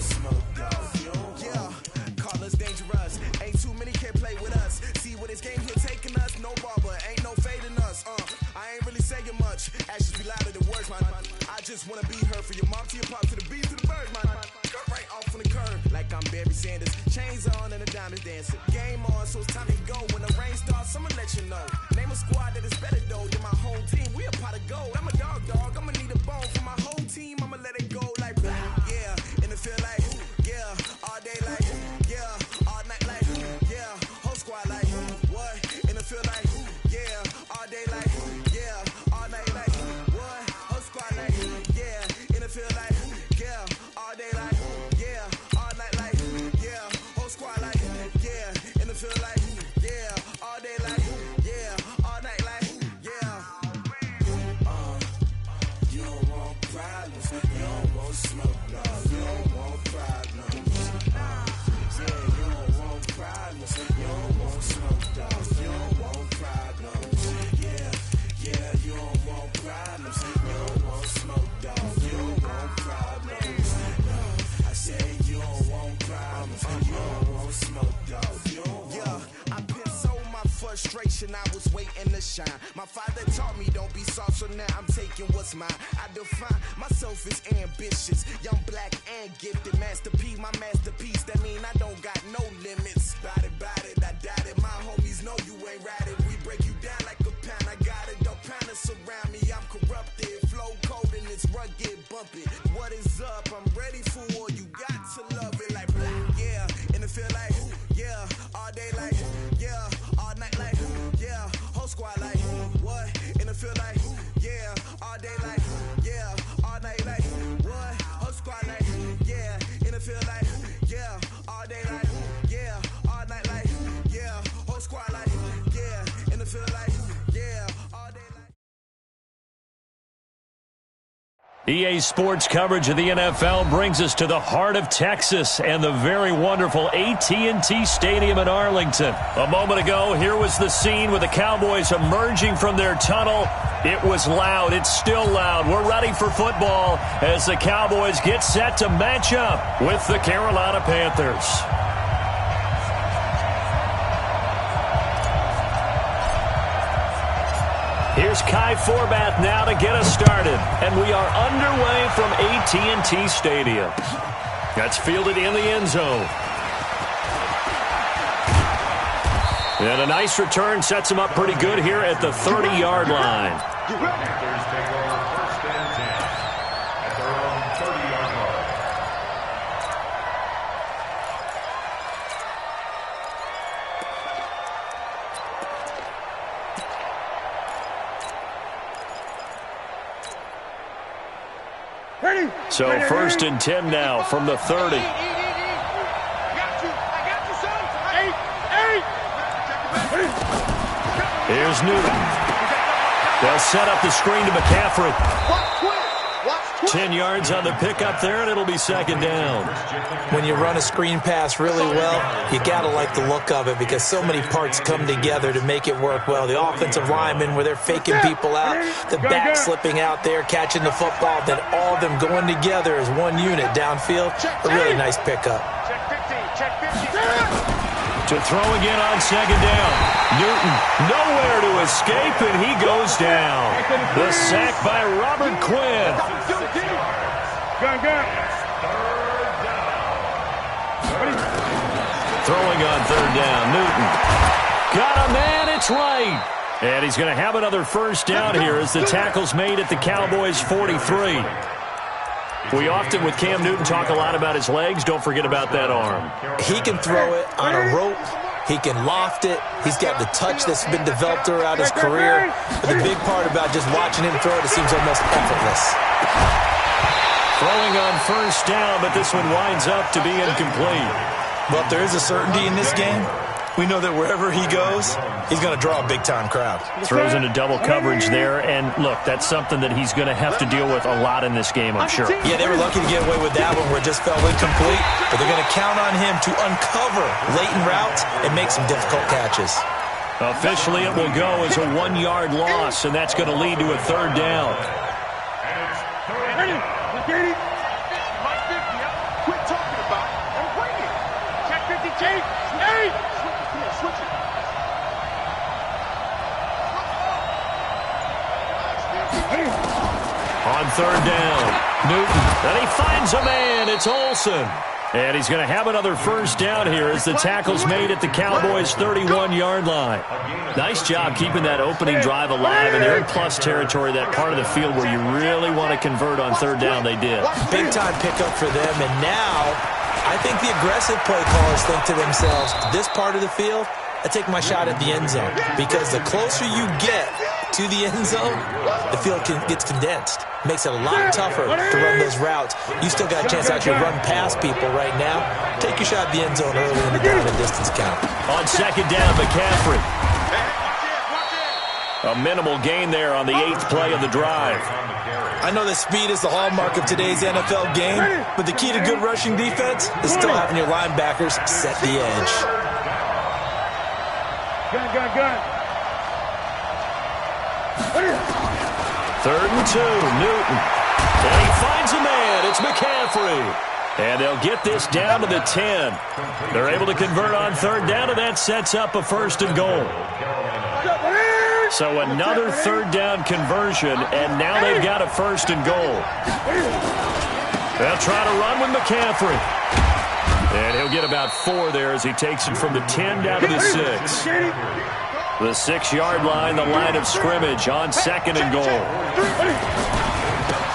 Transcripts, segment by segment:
smoke, dog. Yeah, call us dangerous. Ain't too many can play with us. See where this game here taking us. No barber, ain't no fading us. I ain't really saying much. Actions be louder than words, man. I just wanna be heard from your mom to your pop to the beat to the birds, man. Cut right off on the curb like I'm Barry Sanders. Chains on and the diamonds dancing. Game on, so it's time to go. When the rain starts, I'ma let you know. Name a squad that is better though than my home team. We a pot of gold. I'm a dog. I'ma need a bone for my whole team. I'ma let it go like blah. Yeah, and it feel like yeah, all day like yeah, all night like yeah, whole squad like what? And it feel like yeah, all day like yeah, all night like what? Whole squad like yeah, and it feel like yeah, all day like yeah, all night like yeah, whole squad like yeah, and it feel like yeah, all day like yeah, all night like yeah. You don't want problems, you don't want smoke, dog. You don't want problems. Yeah, you don't want problems, you don't want smoke, dog. You don't want problems. Yeah, you don't want problems, you don't want smoke, dog. You don't want problems. No, I said you don't want problems, you don't want smoke, dog. You don't want. Yeah, I pissed so my frustration, I was waiting to shine. My father taught me don't be soft, so now I'm taking what's mine. I define myself as ambitious, young, black, and gifted. Master P, my masterpiece. That mean I don't got no limits. Bout it, I doubt it. My homies know you ain't ratted. We break you down like a pound. I got it, don't pound us around me. I'm corrupted, flow cold and it's rugged, bumpy. What is up? I'm ready for war. You got to love it like blah. Yeah, and it feel like yeah, all day like yeah, all night like yeah, whole squad like what? And it feel like yeah, all day like yeah, all night like what? Whole squad like yeah, and it feel like yeah, all day like yeah, all night like yeah, whole squad like yeah, and it feel like yeah, all day like. EA Sports coverage of the NFL brings us to the heart of Texas and the very wonderful AT&T Stadium in Arlington. A moment ago, here was the scene with the Cowboys emerging from their tunnel. It was loud. It's still loud. We're ready for football as the Cowboys get set to match up with the Carolina Panthers. Here's Kai Forbath now to get us started. And we are underway from AT&T Stadium. That's fielded in the end zone. And a nice return sets him up pretty good here at the 30-yard line. Panthers take over first and 10 at their own 30-yard line. So first and 10 now from the 30. Here's Newton. They'll set up the screen to McCaffrey. 10 yards on the pickup there, and it'll be second down. When you run a screen pass really well, you got to like the look of it because so many parts come together to make it work well. The offensive linemen, where they're faking people out, the back slipping out there, catching the football, then all of them going together as one unit downfield. A really nice pickup. To throw again on second down. Newton nowhere to escape, and he goes down. The sack by Robert Quinn. Throwing on third down, Newton. Got a man, it's right. And he's going to have another first down here as the tackle's made at the Cowboys' 43. We often, with Cam Newton, talk a lot about his legs. Don't forget about that arm. He can throw it on a rope. He can loft it. He's got the touch that's been developed throughout his career. But the big part about just watching him throw it seems almost effortless. Throwing on first down, but this one winds up to be incomplete. Well, if there is a certainty in this game, we know that wherever he goes, he's going to draw a big-time crowd. Throws into double coverage there, and look, that's something that he's going to have to deal with a lot in this game, I'm sure. Yeah, they were lucky to get away with that one where it just fell incomplete, but they're going to count on him to uncover latent routes and make some difficult catches. Officially, it will go as a 1-yard loss, and that's going to lead to a third down. And it's 30. On third down, Newton. And he finds a man. It's Olsen. And he's going to have another first down here as the tackle's made at the Cowboys' 31-yard line. Nice job keeping that opening drive alive, and they're in plus territory, that part of the field where you really want to convert on third down. They did. Big-time pickup for them, and now I think the aggressive play callers think to themselves, this part of the field, I take my shot at the end zone, because the closer you get to the end zone, the field gets condensed. Makes it a lot tougher to run those routes. You still got a chance to actually run past people right now. Take your shot at the end zone early in the down and distance count. On second down, McCaffrey. A minimal gain there on the 8th play of the drive. I know that speed is the hallmark of today's NFL game, but the key to good rushing defense is still having your linebackers set the edge. Gun. 3rd and 2, Newton. And he finds a man. It's McCaffrey. And they'll get this down to the 10. They're able to convert on third down, and that sets up a 1st and goal. So another third down conversion, and now they've got a 1st and goal. They'll try to run with McCaffrey. And he'll get about 4 there as he takes it from the 10 down to the 6. The 6-yard line, the line of scrimmage on 2nd and goal.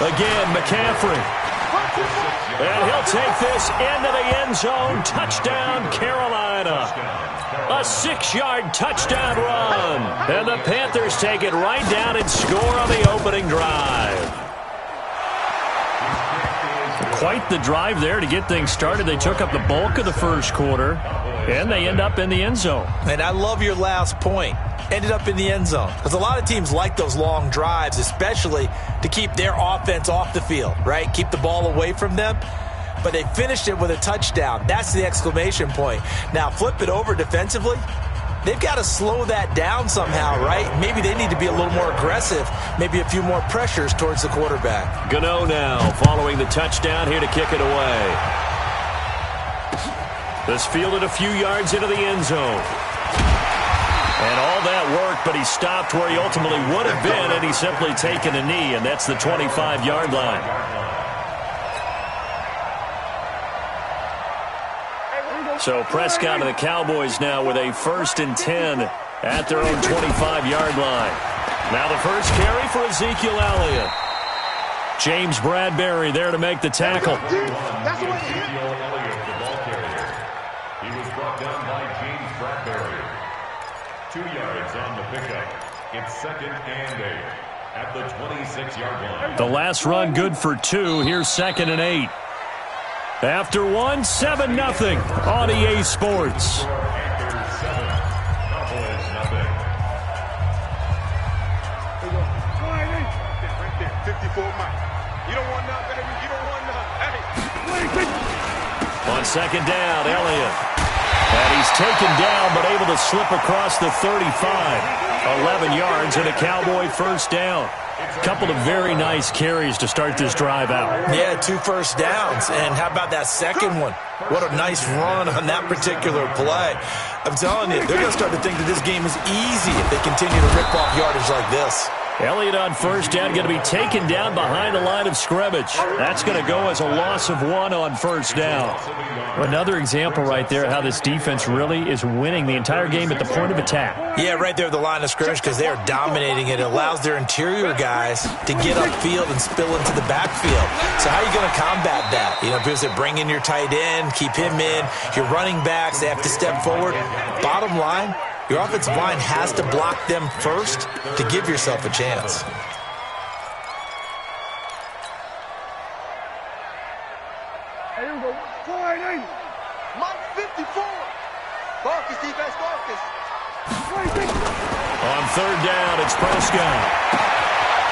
Again, McCaffrey. And he'll take this into the end zone. Touchdown, Carolina. A 6-yard touchdown run. And the Panthers take it right down and score on the opening drive. Quite the drive there to get things started. They took up the bulk of the first quarter, and they end up in the end zone. And I love your last point. Ended up in the end zone. Because a lot of teams like those long drives, especially to keep their offense off the field, right? Keep the ball away from them. But they finished it with a touchdown. That's the exclamation point. Now, flip it over defensively. They've got to slow that down somehow, right? Maybe they need to be a little more aggressive, maybe a few more pressures towards the quarterback. Gano now following the touchdown here to kick it away. This fielded a few yards into the end zone. And all that worked, but he stopped where he ultimately would have been, and he's simply taken a knee, and that's the 25-yard line. So Prescott and the Cowboys now with a 1st and 10 at their own 25-yard line. Now the first carry for Ezekiel Elliott. James Bradbury there to make the tackle. Ezekiel Elliott, the ball carrier. He was brought down by James Bradbury. 2 yards on the pickup. It's 2nd and 8 at the 26-yard line. The last run good for 2. Here's 2nd and 8. After 1, 7-0 on EA Sports. After 7, Cowboys nothing. Right there, 54 miles. You don't want none, baby. You don't want none. Hey. On 2nd down, Elliott. And he's taken down, but able to slip across the 35. 11 yards and a Cowboy 1st down. Couple of very nice carries to start this drive out. Yeah, 2 first downs. And how about that second one? What a nice run on that particular play. I'm telling you, they're going to start to think that this game is easy if they continue to rip off yardage like this. Elliott on 1st down, going to be taken down behind the line of scrimmage. That's going to go as a loss of 1 on 1st down. Another example right there how this defense really is winning the entire game at the point of attack. Yeah, right there at the line of scrimmage because they are dominating it. It allows their interior guys to get upfield and spill into the backfield. So how are you going to combat that? You know, because they bring in your tight end, keep him in. Your running backs, they have to step forward. Bottom line, your offensive line has to block them first to give yourself a chance. Here we go. 4-8. Mike 54. Focus, defense, focus. On 3rd down, it's Prescott.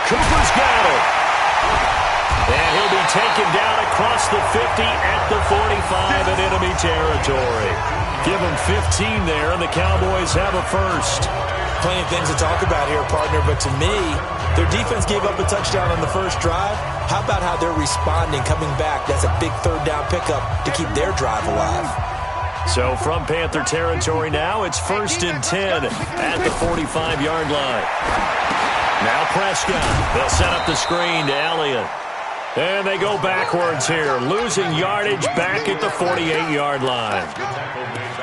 Cooper's got it. And he'll be taken down across the 50 at the 45 in enemy territory. Give him 15 there, and the Cowboys have a 1st. Plenty of things to talk about here, partner, but to me, their defense gave up a touchdown on the first drive. How about how they're responding, coming back? That's a big 3rd down pickup to keep their drive alive. So from Panther territory now, it's 1st and 10 at the 45-yard line. Now Prescott. They'll set up the screen to Elliott. And they go backwards here, losing yardage back at the 48-yard line.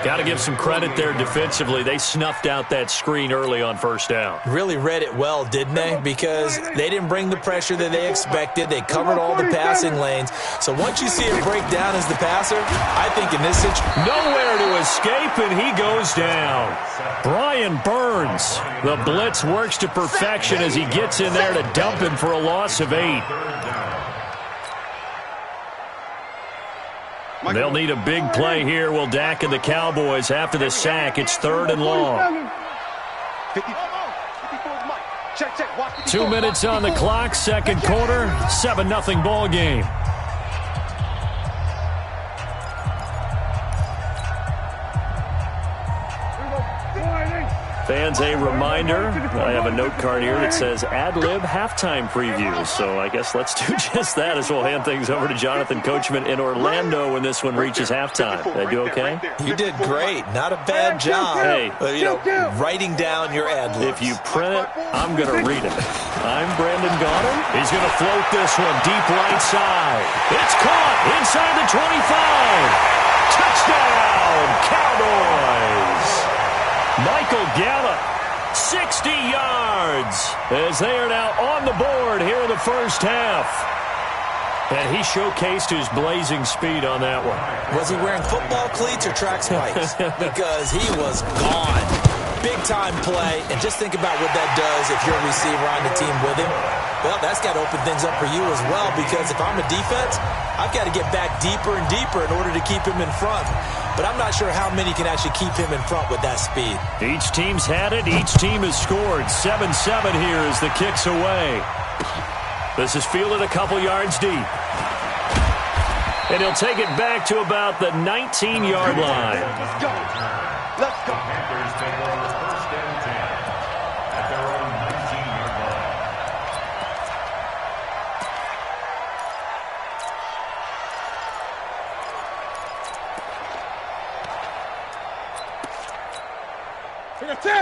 Got to give some credit there defensively. They snuffed out that screen early on first down. Really read it well, didn't they? Because they didn't bring the pressure that they expected. They covered all the passing lanes. So once you see it break down as the passer, I think in this situation, nowhere to escape, and he goes down. Brian Burns. The blitz works to perfection as he gets in there to dump him for a loss of 8. They'll need a big play here, will Dak and the Cowboys after the sack. It's 3rd and long. 2 minutes on the clock, second quarter, 7-0 ball game. Fans, a reminder, I have a note card here that says ad-lib halftime preview. So I guess let's do just that as we'll hand things over to Jonathan Coachman in Orlando when this one reaches halftime. Did I do okay? You did great. Not a bad job. Hey, writing down your ad-libs. If you print it, I'm going to read it. I'm Brandon Gaudin. He's going to float this one deep right side. It's caught inside the 25. Touchdown, Cowboys. Michael Gallup, 60 yards, as they are now on the board here in the first half. And he showcased his blazing speed on that one. Was he wearing football cleats or track spikes? Because he was gone. Big-time play, and just think about what that does if you're a receiver on the team with him. Well, that's got to open things up for you as well, because if I'm a defense, I've got to get back deeper and deeper in order to keep him in front. But I'm not sure how many can actually keep him in front with that speed. Each team's had it. Each team has scored. 7-7 here as the kick's away. This is fielded a couple yards deep. And he'll take it back to about the 19-yard line. Let's go. Let's go. Panthers take over first and 10 at their own 19-yard line.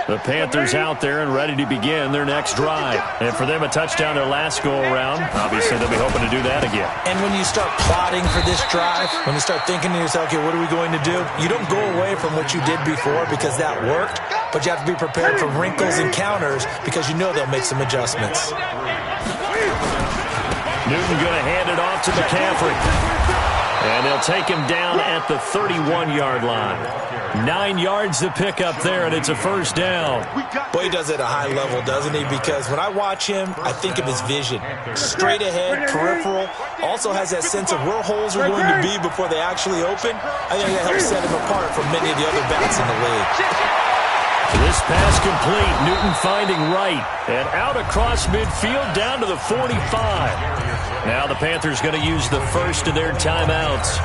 The Panthers out there and ready to begin their next drive. And for them, a touchdown their last go-around. Obviously, they'll be hoping to do that again. And when you start plotting for this drive, when you start thinking to yourself, okay, what are we going to do? You don't go away from what you did before because that worked, but you have to be prepared for wrinkles and counters because you know they'll make some adjustments. Newton going to hand it off to McCaffrey. And they'll take him down at the 31-yard line. 9 yards to pick up there, and it's a first down. Boy, he does it at a high level, doesn't he? Because when I watch him, I think of his vision. Straight ahead, peripheral. Also has that sense of where holes are going to be before they actually open. I think that helps set him apart from many of the other backs in the league. This pass complete. Newton finding right. And out across midfield down to the 45. Now the Panthers going to use the first of their timeouts,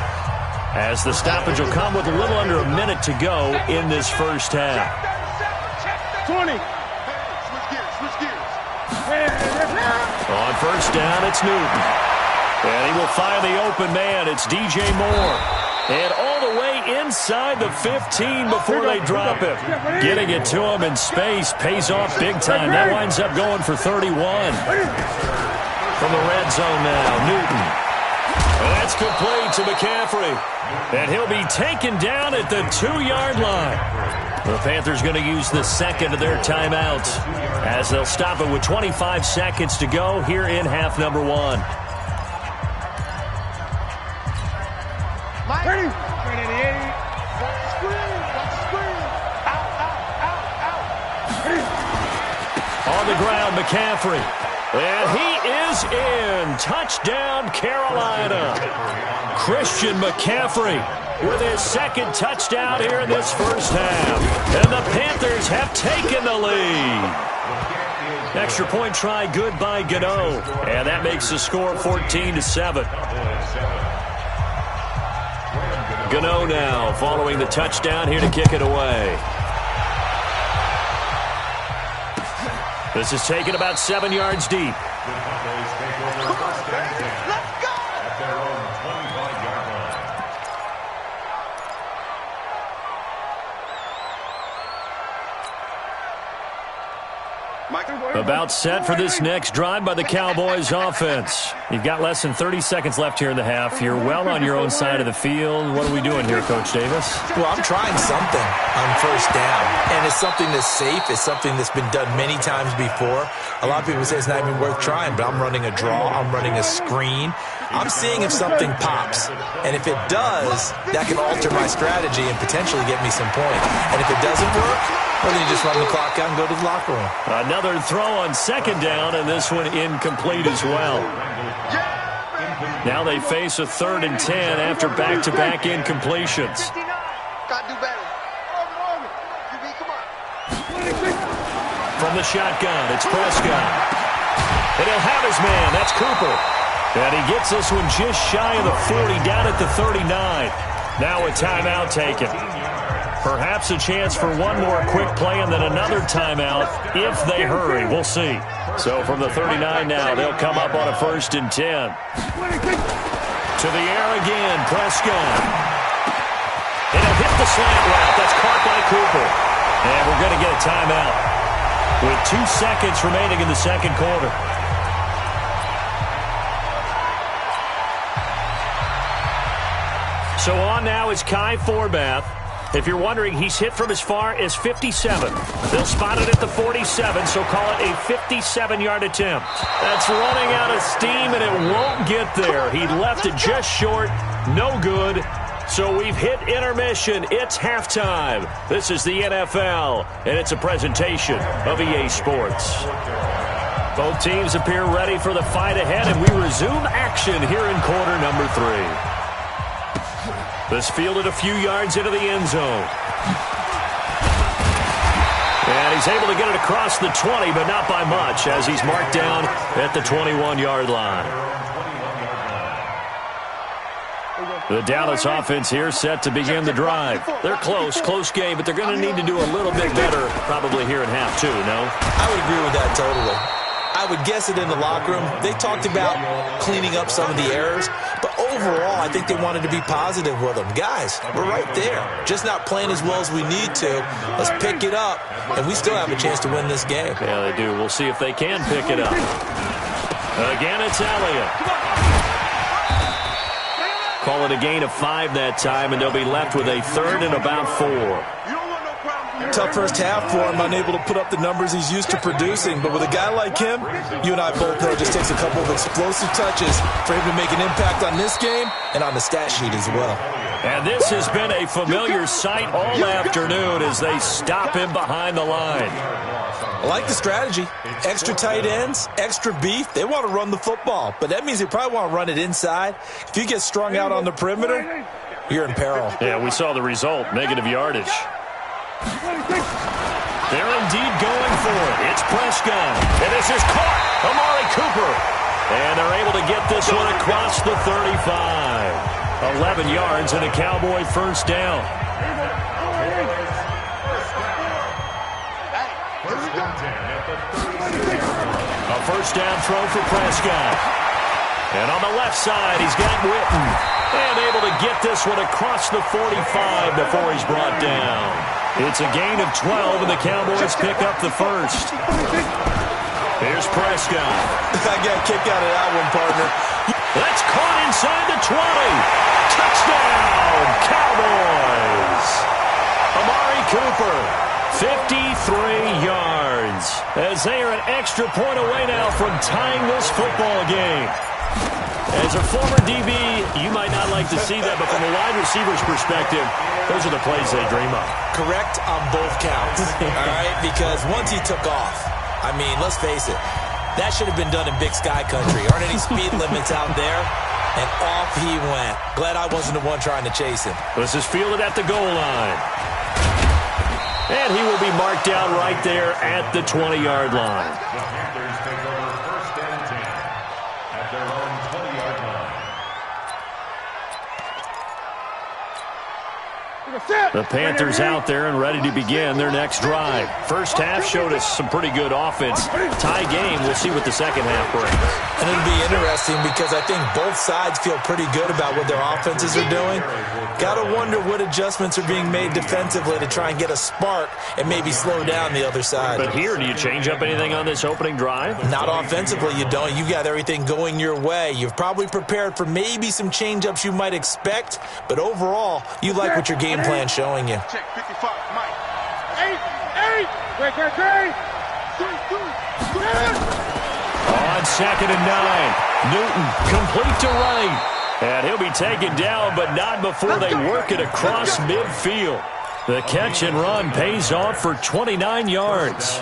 as the stoppage will come with a little under a minute to go in this first half. 20. Switch gears. On first down, it's Newton. And he will find the open man. It's DJ Moore. And all the way inside the 15 before they drop him. Getting it to him in space pays off big time. That winds up going for 31. From the red zone now, Newton. And that's complete to McCaffrey. And he'll be taken down at the 2-yard line. The Panthers going to use the second of their timeouts, as they'll stop it with 25 seconds to go here in half number 1. Ready? On the ground, McCaffrey. And he is in. Touchdown, Carolina. Christian McCaffrey with his second touchdown here in this first half. And the Panthers have taken the lead. Extra point try good by Gano. And that makes the score 14-7. Gano now following the touchdown here to kick it away. This is taken about 7 yards deep. About set for this next drive by the Cowboys offense. You've got less than 30 seconds left here in the half. You're well on your own side of the field. What are we doing here, Coach Davis? Well, I'm trying something on first down, and it's something that's safe. It's something that's been done many times before. A lot of people say it's not even worth trying, but I'm running a draw. I'm running a screen. I'm seeing if something pops, and if it does, that can alter my strategy and potentially get me some points. And if it doesn't work, well, then you just run the clock out and go to the locker room. Another throw on second down, and this one incomplete as well. Now they face a 3rd and 10 after back-to-back incompletions. Gotta do better. Come on. From the shotgun, it's Prescott. And he'll have his man. That's Cooper. And he gets this one just shy of the 40, down at the 39. Now a timeout taken. Perhaps a chance for one more quick play and then another timeout if they hurry. We'll see. So from the 39 now, they'll come up on a 1st and 10. To the air again, Prescott. And he'll hit the slant route. That's caught by Cooper. And we're going to get a timeout with 2 seconds remaining in the second quarter. So on now is Kai Forbath. If you're wondering, he's hit from as far as 57. They'll spot it at the 47, so call it a 57-yard attempt. That's running out of steam, and it won't get there. He left it just short. No good. So we've hit intermission. It's halftime. This is the NFL, and it's a presentation of EA Sports. Both teams appear ready for the fight ahead, and we resume action here in quarter number 3. This fielded a few yards into the end zone. And he's able to get it across the 20, but not by much, as he's marked down at the 21-yard line. The Dallas offense here set to begin the drive. They're close game, but they're going to need to do a little bit better probably here in half 2, no? I would agree with that totally. I would guess it in the locker room. They talked about cleaning up some of the errors, but overall, I think they wanted to be positive with them. Guys, we're right there. Just not playing as well as we need to. Let's pick it up, and we still have a chance to win this game. Yeah, they do. We'll see if they can pick it up. Again, it's Elliott. Call it a gain of 5 that time, and they'll be left with a 3rd and about 4. Tough first half for him, unable to put up the numbers he's used to producing. But with a guy like him, you and I both know it just takes a couple of explosive touches for him to make an impact on this game and on the stat sheet as well. And this has been a familiar sight all afternoon as they stop him behind the line. I like the strategy. Extra tight ends, extra beef. They want to run the football, but that means they probably want to run it inside. If you get strung out on the perimeter, you're in peril. Yeah, we saw the result, negative yardage. They're indeed going for it. It's Prescott. And this is caught. Amari Cooper. And they're able to get this one across the 35. 11 yards and a Cowboy first down. A first down throw for Prescott. And on the left side, he's got Witten. And able to get this one across the 45 before he's brought down. It's a gain of 12, and the Cowboys pick up the first. Here's Prescott. I got a kick out of that one, partner. That's caught inside the 20. Touchdown, Cowboys. Amari Cooper, 53 yards. As they are an extra point away now from tying this football game. As a former DB, you might not like to see that, but from a wide receiver's perspective, those are the plays they dream of. Correct on both counts, all right? Because once he took off, I mean, let's face it, that should have been done in Big Sky Country. Aren't any speed limits out there? And off he went. Glad I wasn't the one trying to chase him. This is fielded at the goal line. And he will be marked down right there at the 20-yard line. The Panthers take over 1st and 10 at their own 20-yard line. The Panthers out there and ready to begin their next drive. First half showed us some pretty good offense. Tie game. We'll see what the second half brings. And it'll be interesting because I think both sides feel pretty good about what their offenses are doing. Got to wonder what adjustments are being made defensively to try and get a spark and maybe slow down the other side. But here, do you change up anything on this opening drive? Not offensively, you don't. You've got everything going your way. You've probably prepared for maybe some change-ups you might expect, but overall, you like what your game plan's showing you. Check 55, Mike. 8. Great. 3. On 2nd and 9, Newton complete to right. And he'll be taken down, but not before they work it across midfield. The catch and run pays off for 29 yards.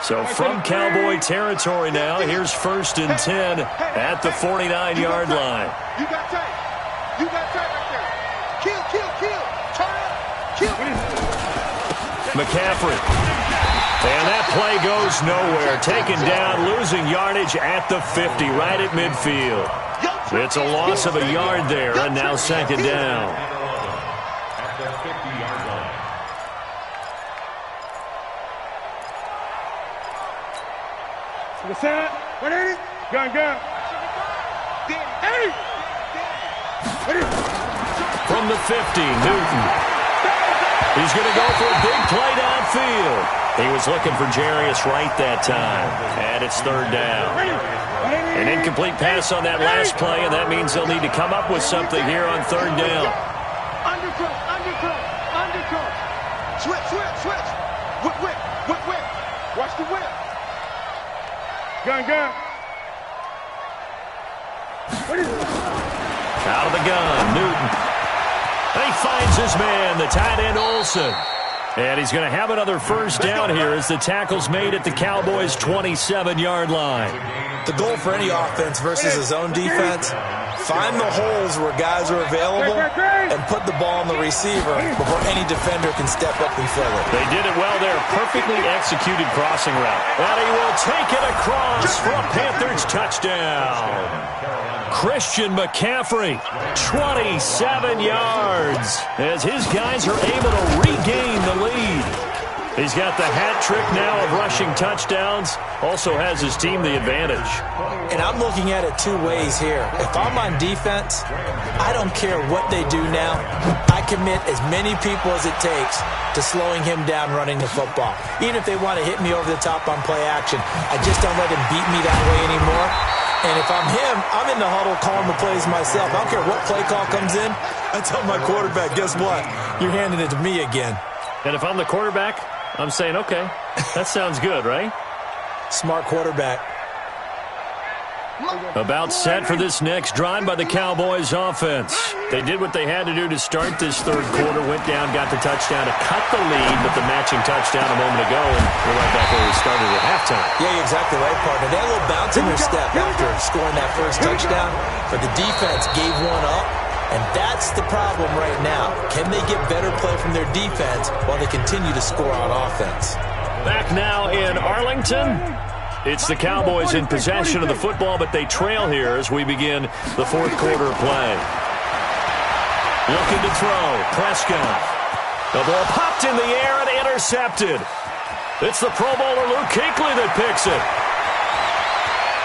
So from Cowboy territory now, here's 1st and 10 at the 49-yard line. You got tight right there. Kill. Turn up. Kill. McCaffrey. And that play goes nowhere. Taken down, losing yardage at the 50, right at midfield. It's a loss of a yard there, and now 2nd down. At the 50-yard line. To the side. 180. Gun. From the 50, Newton. He's going to go for a big play downfield. He was looking for Jarius Wright that time, and it's 3rd down. An incomplete pass on that last play, and that means they'll need to come up with something here on 3rd down. Undercut. Switch. Whip. Watch the whip. Gun. Out of the gun, Newton. And he finds his man, the tight end Olsen. And he's going to have another 1st down here as the tackle's made at the Cowboys' 27-yard line. The goal for any offense versus a zone defense, find the holes where guys are available and put the ball on the receiver before any defender can step up and fill it. They did it well there. Perfectly executed crossing route. And he will take it across for a Panthers touchdown. Christian McCaffrey, 27 yards, as his guys are able to regain the lead. He's got the hat trick now of rushing touchdowns, also has his team the advantage. And I'm looking at it 2 ways here. If I'm on defense, I don't care what they do now. I commit as many people as it takes to slowing him down running the football. Even if they want to hit me over the top on play action, I just don't let him beat me that way anymore. And if I'm him, I'm in the huddle calling the plays myself. I don't care what play call comes in. I tell my quarterback, guess what? You're handing it to me again. And if I'm the quarterback, I'm saying, okay, that sounds good, right? Smart quarterback. About set for this next drive by the Cowboys offense. They did what they had to do to start this 3rd quarter, went down, got the touchdown to cut the lead, but the matching touchdown a moment ago, and we're right back where we started at halftime. Yeah, you're exactly right, partner. They had a little bounce in their step after scoring that 1st touchdown, but the defense gave one up, and that's the problem right now. Can they get better play from their defense while they continue to score on offense? Back now in Arlington. It's the Cowboys in possession of the football, but they trail here as we begin the 4th quarter play. Looking to throw. Prescott. The ball popped in the air and intercepted. It's the Pro Bowler Luke Kuechly that picks it.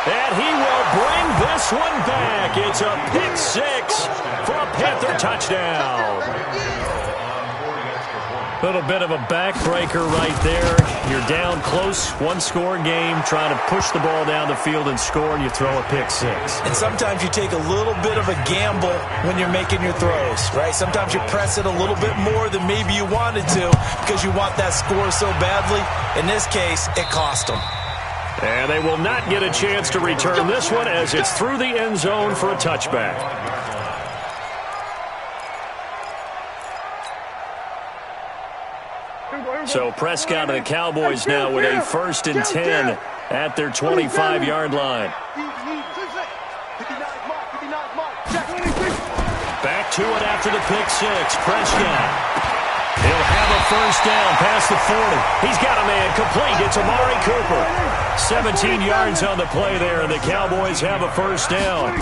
And he will bring this one back. It's a pick 6 for a Panther touchdown. A little bit of a backbreaker right there. You're down close, 1-score game, trying to push the ball down the field and score, and you throw a pick 6. And sometimes you take a little bit of a gamble when you're making your throws, right? Sometimes you press it a little bit more than maybe you wanted to because you want that score so badly. In this case, it cost them. And they will not get a chance to return this one as it's through the end zone for a touchback. So Prescott and the Cowboys now with a 1st and 10 at their 25-yard line. Back to it after the pick 6. Prescott. He'll have a 1st down past the 40. He's got a man complete. It's Amari Cooper. 17 yards on the play there, and the Cowboys have a 1st down.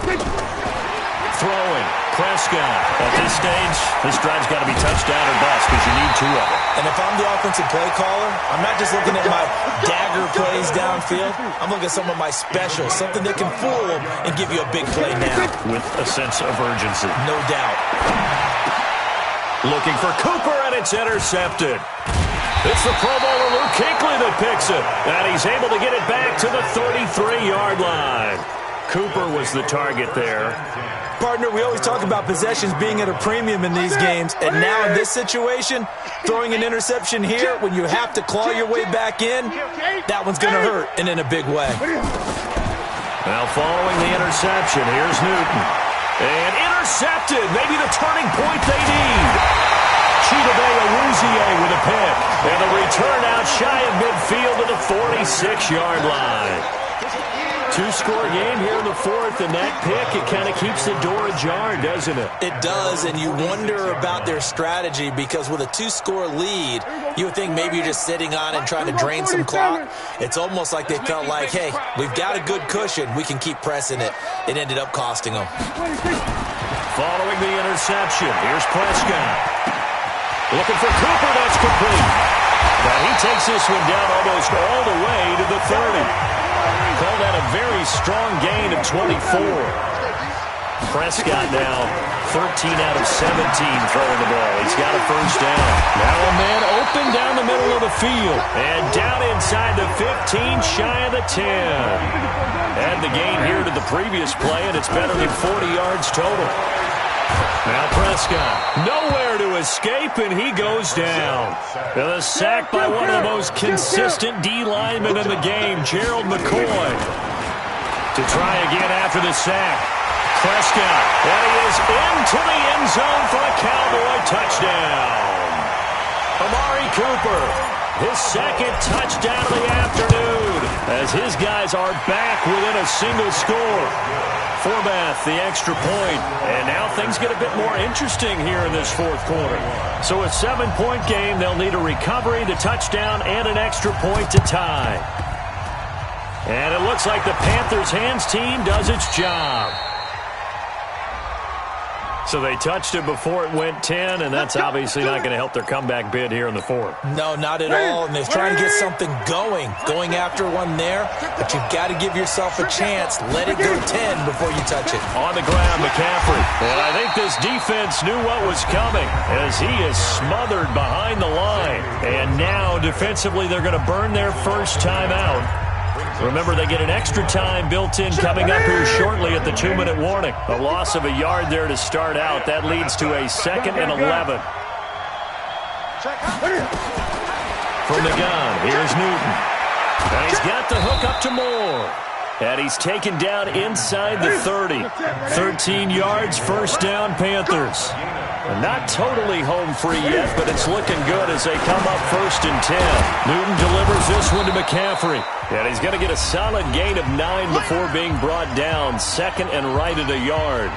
Throwing. Prescott. At this stage, this drive's got to be touchdown or bust because you need 2 of them. And if I'm the offensive play caller, I'm not just looking at my dagger plays downfield. I'm looking at some of my specials, something that can fool them and give you a big play now. With a sense of urgency. No doubt. Looking for Cooper, and it's intercepted. It's the Pro Bowler Luke Kuechly that picks it, and he's able to get it back to the 33-yard line. Cooper was the target there. Partner, we always talk about possessions being at a premium in these games, and now in this situation, throwing an interception here when you have to claw your way back in, that one's going to hurt, and in a big way. Now following the interception, here's Newton. And intercepted, maybe the turning point they need. Chidobe with a pick. And the return out shy of midfield to the 46-yard line. 2-score game here in the 4th, and that pick, it kind of keeps the door ajar, doesn't it? It does, and you wonder about their strategy because with a 2-score lead, you would think maybe you're just sitting on it and trying to drain some clock. It's almost like they felt like, hey, we've got a good cushion. We can keep pressing it. It ended up costing them. Following the interception, here's Prescott. Looking for Cooper, that's complete. Now he takes this one down almost all the way to the 30. Call that a very strong gain of 24. Prescott now 13 out of 17 throwing the ball. He's got a first down. Now a man open down the middle of the field. And down inside the 15, shy of the 10. Add the gain here to the previous play, and it's better than 40 yards total. Now Prescott, nowhere to escape, and he goes down. The sack by one of the most consistent D linemen in the game, Gerald McCoy. To try again after the sack. Prescott, and he is into the end zone for a Cowboy touchdown. Amari Cooper, his second touchdown of the afternoon, as his guys are back within a single score. Forbath, the extra point, and now things get a bit more interesting here in this 4th quarter. So a 7-point game, they'll need a recovery, the touchdown, and an extra point to tie. And it looks like the Panthers' hands team does its job. So they touched it before it went 10, and that's obviously not going to help their comeback bid here in the 4th. No, not at all, and they're trying to get something going after one there, but you've got to give yourself a chance. Let it go 10 before you touch it. On the ground, McCaffrey. And I think this defense knew what was coming as he is smothered behind the line. And now, defensively, they're going to burn their first timeout. Remember, they get an extra time built in coming up here shortly at the 2-minute warning. A loss of a yard there to start out. That leads to a 2nd and 11. From the gun, here's Newton. And he's got the hook up to Moore. And he's taken down inside the 30. 13 yards, first down, Panthers. Not totally home free yet, but it's looking good as they come up 1st and 10. Newton delivers this one to McCaffrey. And he's going to get a solid gain of 9 before being brought down. 2nd and right at a yard.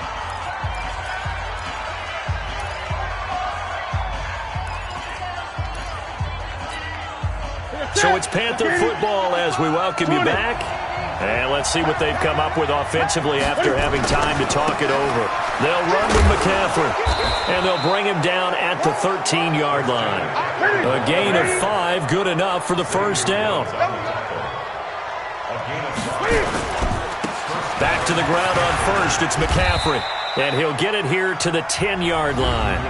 So it's Panther football as we welcome you back. And let's see what they've come up with offensively after having time to talk it over. They'll run with McCaffrey, and they'll bring him down at the 13-yard line. A gain of 5, good enough for the first down. Back to the ground on first, it's McCaffrey. And he'll get it here to the 10-yard line.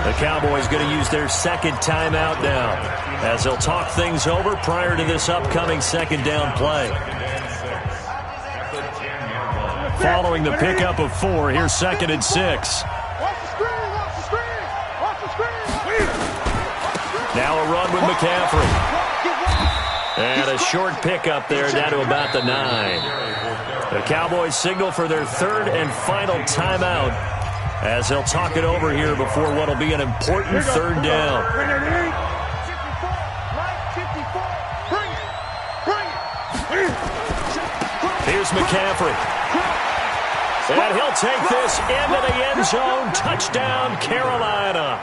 The Cowboys going to use their 2nd timeout now as they'll talk things over prior to this upcoming 2nd down play. Following the pickup of 4, here's 2nd and 6. Now a run with McCaffrey. And a short pickup there down to about the 9. The Cowboys signal for their 3rd and final timeout as they'll talk it over here before what will be an important 3rd down. Here's McCaffrey. And he'll take this into the end zone. Touchdown, Carolina.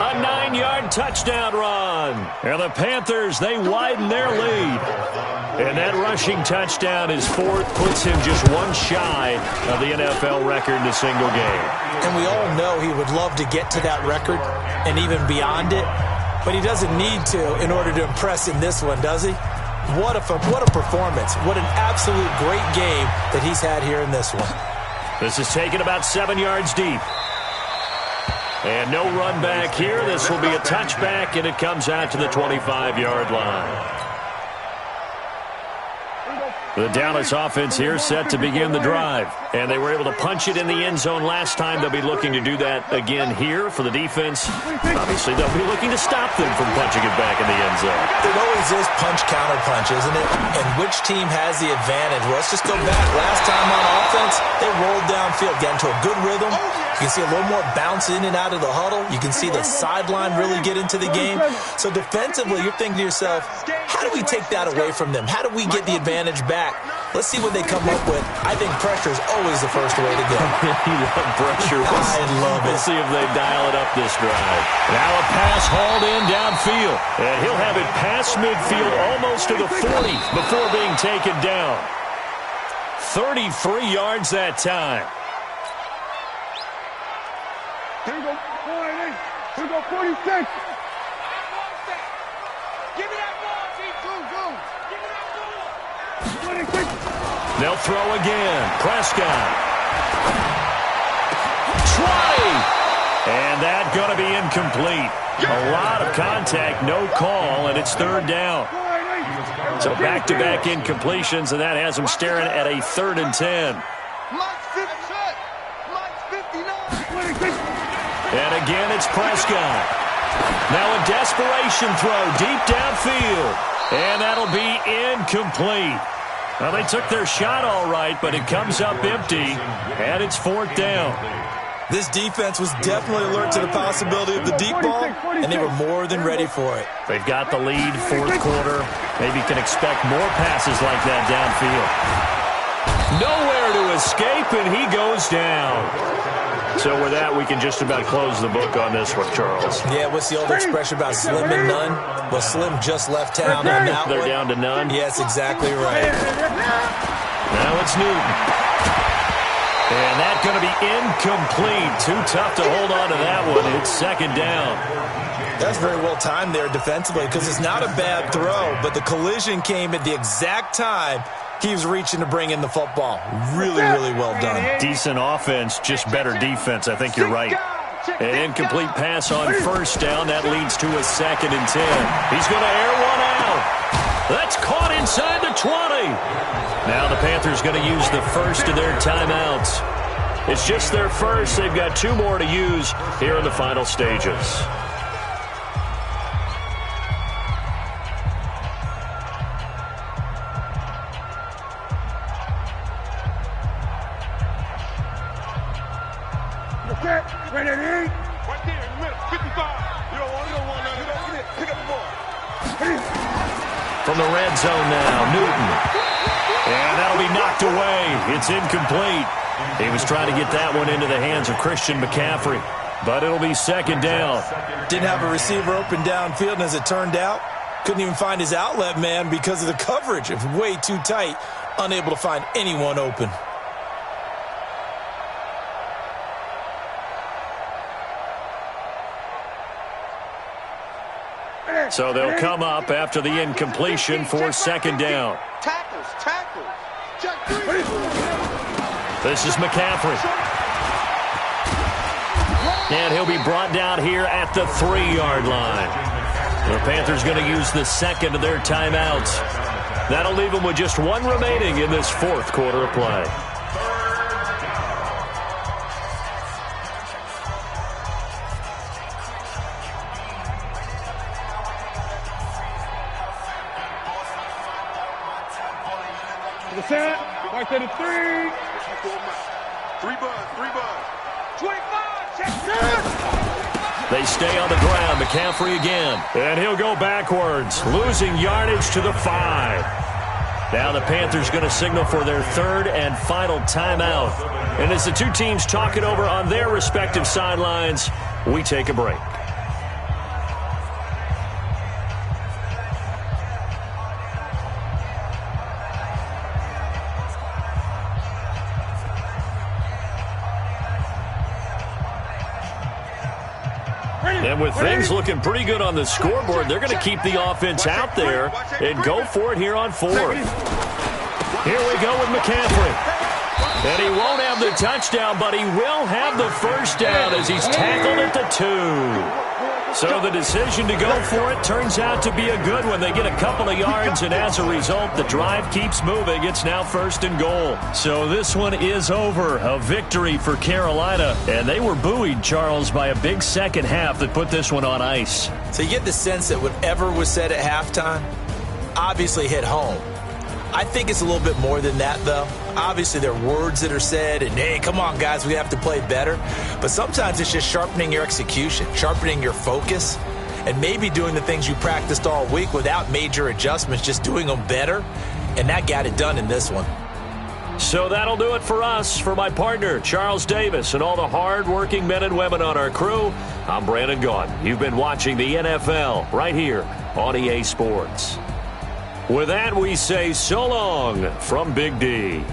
A 9-yard touchdown run. And the Panthers, they widen their lead. And that rushing touchdown is fourth, puts him just one shy of the NFL record in a single game. And we all know he would love to get to that record and even beyond it, but he doesn't need to in order to impress in this one, does he? What a performance. What an absolute great game that he's had here in this one. This is taken about 7 yards deep. And no run back here. This will be a touchback, and it comes out to the 25-yard line. The Dallas offense here set to begin the drive. And they were able to punch it in the end zone last time. They'll be looking to do that again here for the defense. Obviously, they'll be looking to stop them from punching it back in the end zone. It always is punch-counter-punch, isn't it? And which team has the advantage? Well, let's just go back. Last time on offense, they rolled downfield, got into a good rhythm. You can see a little more bounce in and out of the huddle. You can see the sideline really get into the game. So defensively, you're thinking to yourself, how do we take that away from them? How do we get the advantage back? Let's see what they come up with. I think pressure is always the first way to go. You love pressure. I love it. We'll see if they dial it up this drive. Now a pass hauled in downfield. And he'll have it past midfield almost to the 40 before being taken down. 33 yards that time. Here we go, 40. Here we go, 46. Give me that ball, Go. Give me that ball. 26. They'll throw again. Prescott. 20. And that going to be incomplete. A lot of contact, no call, and it's third down. So back-to-back incompletions, and that has them staring at a 3rd and 10. And again, it's Prescott. Now a desperation throw deep downfield. And that'll be incomplete. Well, they took their shot all right, but it comes up empty, and it's 4th down. This defense was definitely alert to the possibility of the deep ball, and they were more than ready for it. They've got the lead, 4th quarter. Maybe can expect more passes like that downfield. Nowhere to escape, and he goes down. So with that, we can just about close the book on this one, Charles. Yeah, what's the old expression about slim and none? Well, Slim just left town on that They're one. down to none? Yes, exactly right. Now it's Newton. And that's going to be incomplete. Too tough to hold on to that one. It's 2nd down. That's very well timed there defensively because it's not a bad throw, but the collision came at the exact time he was reaching to bring in the football. Really, really well done. Decent offense, just better defense. I think you're right. An incomplete pass on 1st down. That leads to a 2nd and 10. He's going to air one out. That's caught inside the 20. Now the Panthers going to use the first of their timeouts. It's just their first. They've got 2 more to use here in the final stages. Right there, in the middle, 55. You don't want none. Get it. Pick up the ball. From the red zone now, Newton. And that'll be knocked away. It's incomplete. He was trying to get that one into the hands of Christian McCaffrey, but it'll be 2nd down. Didn't have a receiver open downfield, and as it turned out, couldn't even find his outlet man because of the coverage. It was way too tight, unable to find anyone open. So they'll come up after the incompletion for 2nd down. Tackles. This is McCaffrey. And he'll be brought down here at the 3-yard line. The Panthers going to use the 2nd of their timeouts. That'll leave them with just 1 remaining in this 4th quarter of play. Right to the 3. 3 buzz. 25. Check. They stay on the ground. McCaffrey again. And he'll go backwards, losing yardage to the 5. Now the Panthers going to signal for their third and final timeout. And as the two teams talk it over on their respective sidelines, we take a break. And with things looking pretty good on the scoreboard, they're going to keep the offense out there and go for it here on fourth. Here we go with McCaffrey. And he won't have the touchdown, but he will have the first down as he's tackled at the 2. So the decision to go for it turns out to be a good one. They get a couple of yards, and as a result, the drive keeps moving. It's now 1st and goal. So this one is over. A victory for Carolina. And they were buoyed, Charles, by a big second half that put this one on ice. So you get the sense that whatever was said at halftime obviously hit home. I think it's a little bit more than that, though. Obviously, there are words that are said, and, hey, come on, guys, we have to play better. But sometimes it's just sharpening your execution, sharpening your focus, and maybe doing the things you practiced all week without major adjustments, just doing them better. And that got it done in this one. So that'll do it for us. For my partner, Charles Davis, and all the hard-working men and women on our crew, I'm Brandon Gaudin. You've been watching the NFL right here on EA Sports. With that, we say so long from Big D.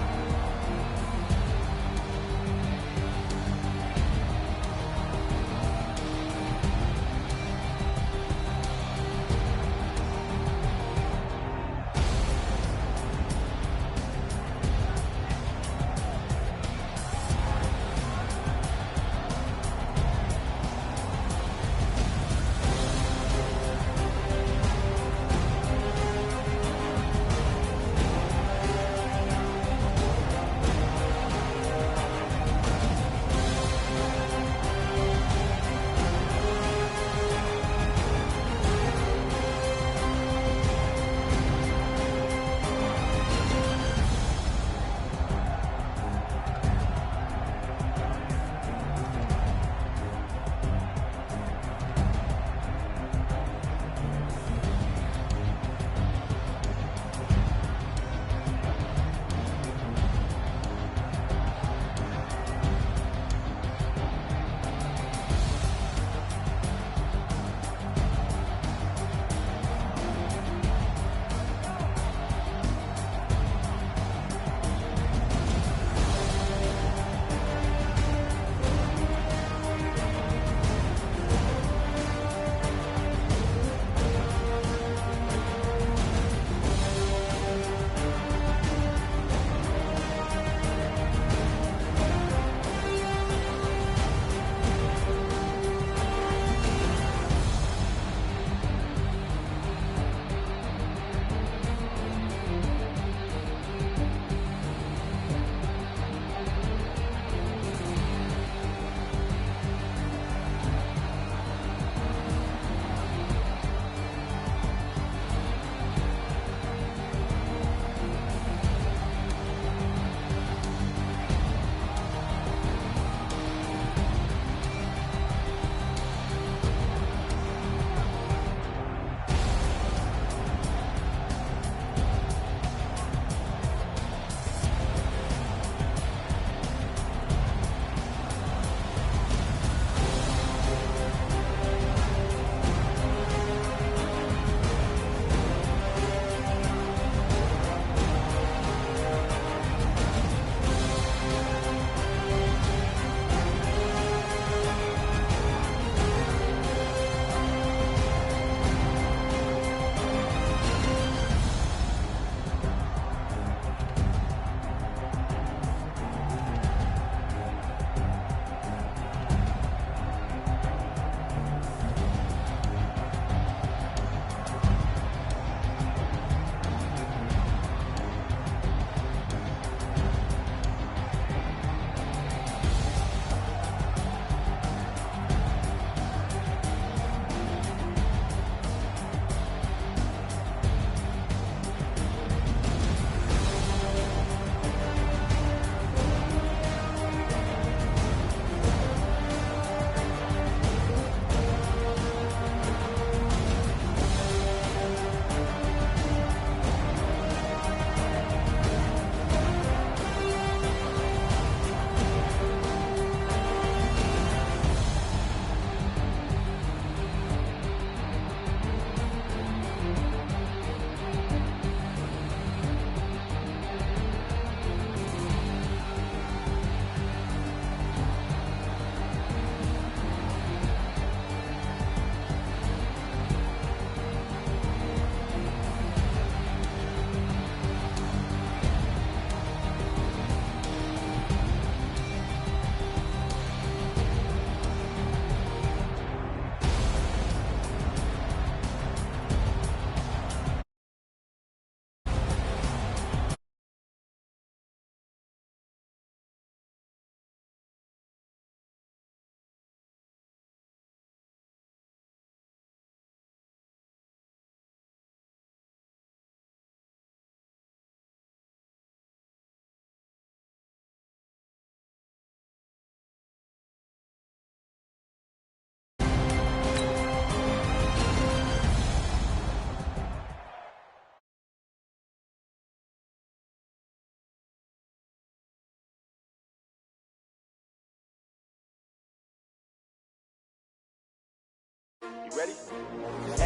You ready?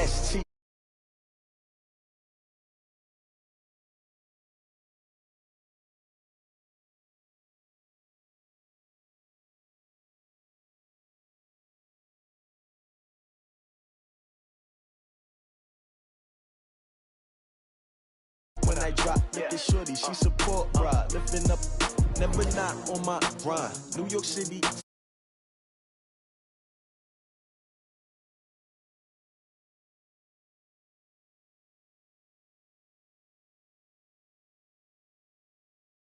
ST. When I drop, look at shorty, she support ride, lifting up, never not on my grind. New York City.